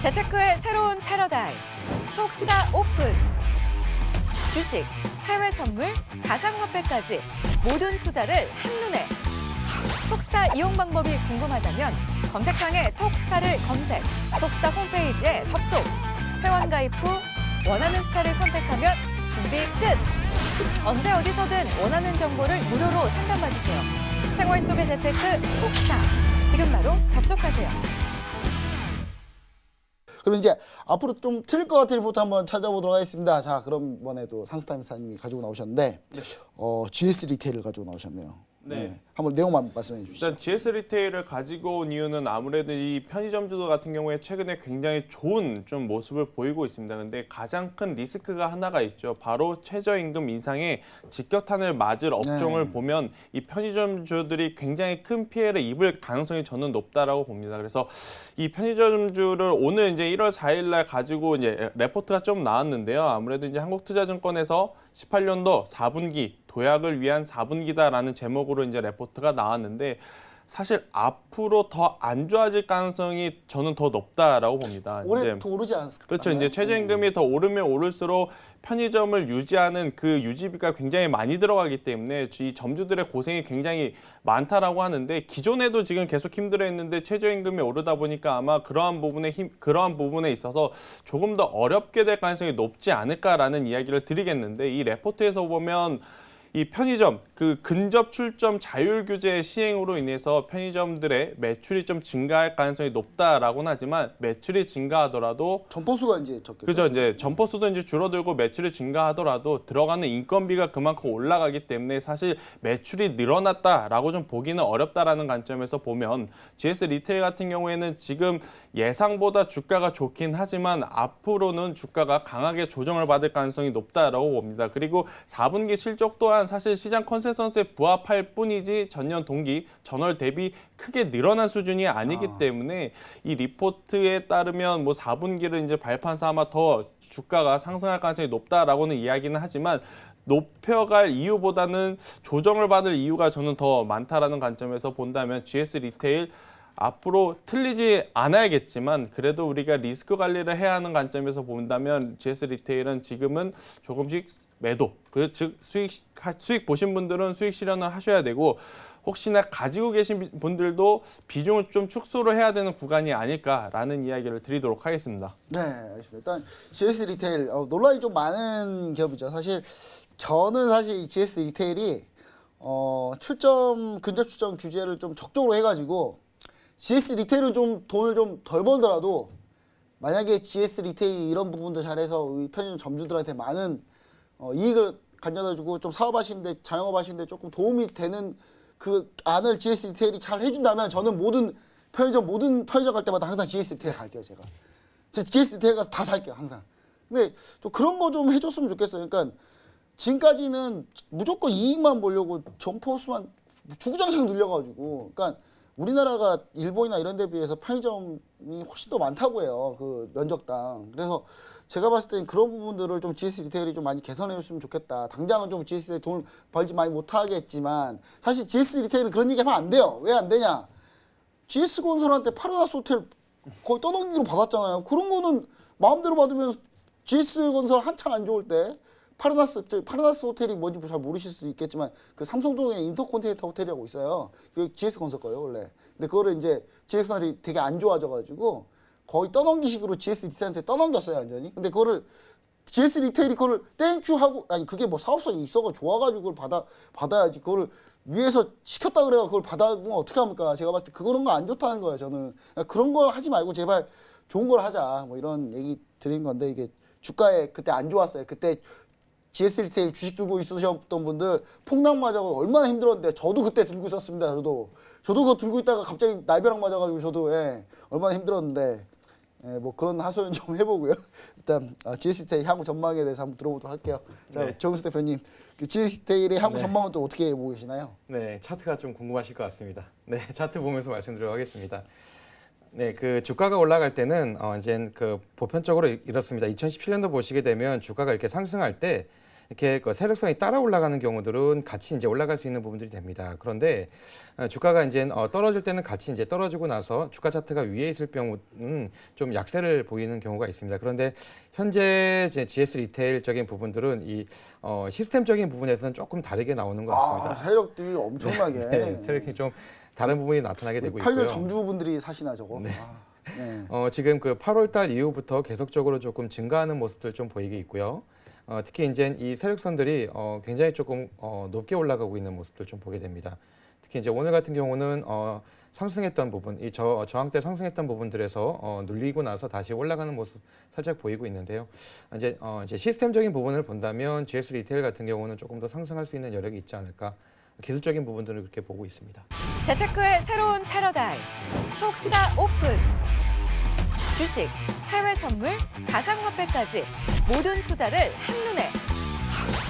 재테크의 새로운 패러다임, 톡스타 오픈. 주식, 해외 선물, 가상화폐까지 모든 투자를 한눈에. 톡스타 이용 방법이 궁금하다면 검색창에 톡스타를 검색, 톡스타 홈페이지에 접속. 회원 가입 후 원하는 스타를 선택하면 준비 끝! 언제 어디서든 원하는 정보를 무료로 상담받으세요. 생활 속의 재테크 톡스타. 지금 바로 접속하세요. 그럼 이제 앞으로 좀 틀릴 것 같은 리포트 한번 찾아보도록 하겠습니다. 자, 그럼 이번에도 상스타임사님이 가지고 나오셨는데 GS 리테일을 가지고 나오셨네요. 네. 한번 내용만 말씀해 주시죠. 일단 GS 리테일을 가지고 온 이유는 아무래도 이 편의점주도 같은 경우에 최근에 굉장히 좋은 좀 모습을 보이고 있습니다. 근데 가장 큰 리스크가 하나가 있죠. 바로 최저임금 인상에 직격탄을 맞을 업종을 보면 이 편의점주들이 굉장히 큰 피해를 입을 가능성이 저는 높다라고 봅니다. 그래서 이 편의점주를 오늘 이제 1월 4일 날 가지고 이제 레포트가 좀 나왔는데요. 아무래도 이제 한국투자증권에서 18년도 4분기 도약을 위한 4분기다라는 제목으로 이제 레포트가 나왔는데 사실 앞으로 더 안 좋아질 가능성이 저는 더 높다라고 봅니다. 올해 더 오르지 않을까요? 그렇죠. 이제 최저임금이 더 오르면 오를수록 편의점을 유지하는 그 유지비가 굉장히 많이 들어가기 때문에 이 점주들의 고생이 굉장히 많다라고 하는데 기존에도 지금 계속 힘들어했는데 최저임금이 오르다 보니까 아마 그러한 부분에 있어서 조금 더 어렵게 될 가능성이 높지 않을까라는 이야기를 드리겠는데 이 레포트에서 보면 이 편의점 그 근접 출점 자율 규제 시행으로 인해서 편의점들의 매출이 좀 증가할 가능성이 높다라고는 하지만 매출이 증가하더라도 점포수가 이제 적겠죠. 그죠. 이제 점포수도 이제 줄어들고 매출이 증가하더라도 들어가는 인건비가 그만큼 올라가기 때문에 사실 매출이 늘어났다라고 좀 보기는 어렵다라는 관점에서 보면 GS 리테일 같은 경우에는 지금 예상보다 주가가 좋긴 하지만 앞으로는 주가가 강하게 조정을 받을 가능성이 높다라고 봅니다. 그리고 4분기 실적 또한 사실 시장 컨센서스에 부합할 뿐이지 전년 동기, 전월 대비 크게 늘어난 수준이 아니기 때문에 이 리포트에 따르면 뭐 4분기를 이제 발판사 아마 더 주가가 상승할 가능성이 높다라고는 이야기는 하지만 높여갈 이유보다는 조정을 받을 이유가 저는 더 많다라는 관점에서 본다면 GS 리테일 앞으로 틀리지 않아야겠지만 그래도 우리가 리스크 관리를 해야 하는 관점에서 본다면 GS 리테일은 지금은 조금씩 매도, 즉 수익 보신 분들은 수익 실현을 하셔야 되고 혹시나 가지고 계신 분들도 비중을 좀 축소를 해야 되는 구간이 아닐까라는 이야기를 드리도록 하겠습니다. 네, 알겠습니다. 일단 GS 리테일 논란이 좀 많은 기업이죠. 저는 사실 GS 리테일이 근접 출점 규제를 좀 적극적으로 해가지고 GS 리테일은 좀 돈을 좀 덜 벌더라도 만약에 GS 리테일이 이런 부분도 잘해서 우리 편의점 점주들한테 많은 이익을 가져다주고 좀 사업하시는데 자영업하시는데 조금 도움이 되는 그 안을 GS 리테일이 잘 해준다면 저는 모든 편의점 갈 때마다 항상 GS 리테일 갈게요. 제가 GS 리테일 가서 다 살게요 항상. 근데 좀 그런 거 좀 해줬으면 좋겠어요. 그러니까 지금까지는 무조건 이익만 보려고 점포수만 주구장창 늘려가지고 그러니까 우리나라가 일본이나 이런 데 비해서 편의점이 훨씬 더 많다고 해요. 그 면적당. 그래서 제가 봤을 때는 그런 부분들을 좀 GS 리테일이 좀 많이 개선해 줬으면 좋겠다. 당장은 좀 GS 리테일 돈을 벌지 많이 못하겠지만 사실 GS 리테일은 그런 얘기 하면 안 돼요. 왜 안 되냐. GS 건설한테 파라다이스 호텔 거의 떠넘기로 받았잖아요. 그런 거는 마음대로 받으면 GS 건설 한창 안 좋을 때 파라다이스 호텔이 뭔지 잘 모르실 수도 있겠지만 그 삼성동에 인터컨티넨탈 호텔이라고 있어요. 그 GS 건설 거예요 원래. 근데 그거를 이제 GS 건설이 되게 안 좋아져가지고 거의 떠넘기식으로 GS 리테일한테 떠넘겼어요 완전히. 근데 그거를 GS 리테일이 그거를 땡큐 하고 아니 그게 뭐 사업성이 있어가 좋아가지고 그걸 받아야지. 그거를 위에서 시켰다 그래요. 그걸 받아보면 어떻게 합니까? 제가 봤을 때 그런 거 안 좋다는 거예요 저는. 그런 걸 하지 말고 제발 좋은 걸 하자 뭐 이런 얘기 드린 건데 이게 주가에 그때 안 좋았어요. 그때 GS 리테일 주식 들고 있으셨던 분들 폭락 맞아서 얼마나 힘들었는데 저도 그때 들고 있었습니다. 저도 그거 들고 있다가 갑자기 날벼락 맞아가지고 저도 얼마나 힘들었는데 뭐 그런 하소연 좀 해보고요. 일단 GS 리테일 향후 전망에 대해서 한번 들어보도록 할게요. 자, 네. 정우수 대표님, 그 GS 리테일의 향후 전망은 또 어떻게 보고 계시나요? 네, 차트가 좀 궁금하실 것 같습니다. 네, 차트 보면서 말씀드리도록 하겠습니다. 네, 그 주가가 올라갈 때는 이제 그 보편적으로 이렇습니다. 2017년도 보시게 되면 주가가 이렇게 상승할 때 이렇게 그 세력성이 따라 올라가는 경우들은 같이 이제 올라갈 수 있는 부분들이 됩니다. 그런데 주가가 이제 떨어질 때는 같이 이제 떨어지고 나서 주가 차트가 위에 있을 경우는 좀 약세를 보이는 경우가 있습니다. 그런데 현재 이제 GS 리테일적인 부분들은 이 시스템적인 부분에서는 조금 다르게 나오는 것 같습니다. 세력들이 엄청나게. 네, 세력이 좀 다른 부분이 나타나게 되고 편의점 있고요. 점주분들이 사시나 저거. 네. 지금 그 8월 달 이후부터 계속적으로 조금 증가하는 모습들 좀 보이게 있고요. 특히 이제 이 세력선들이 굉장히 조금 높게 올라가고 있는 모습들 좀 보게 됩니다. 특히 이제 오늘 같은 경우는 상승했던 부분, 이 저항 때 상승했던 부분들에서 눌리고 나서 다시 올라가는 모습 살짝 보이고 있는데요. 이제 시스템적인 부분을 본다면 GS 리테일 같은 경우는 조금 더 상승할 수 있는 여력이 있지 않을까. 기술적인 부분들을 그렇게 보고 있습니다. 재테크의 새로운 패러다임, 톡스타 오픈. 주식, 해외 선물, 가상화폐까지 모든 투자를 한눈에.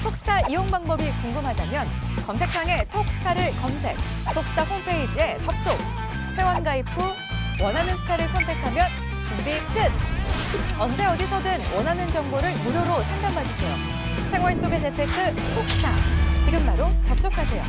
톡스타 이용 방법이 궁금하다면 검색창에 톡스타를 검색, 톡스타 홈페이지에 접속. 회원 가입 후 원하는 스타를 선택하면 준비 끝! 언제 어디서든 원하는 정보를 무료로 상담받으세요. 생활 속의 재테크 톡스타. 지금 바로 접속하세요.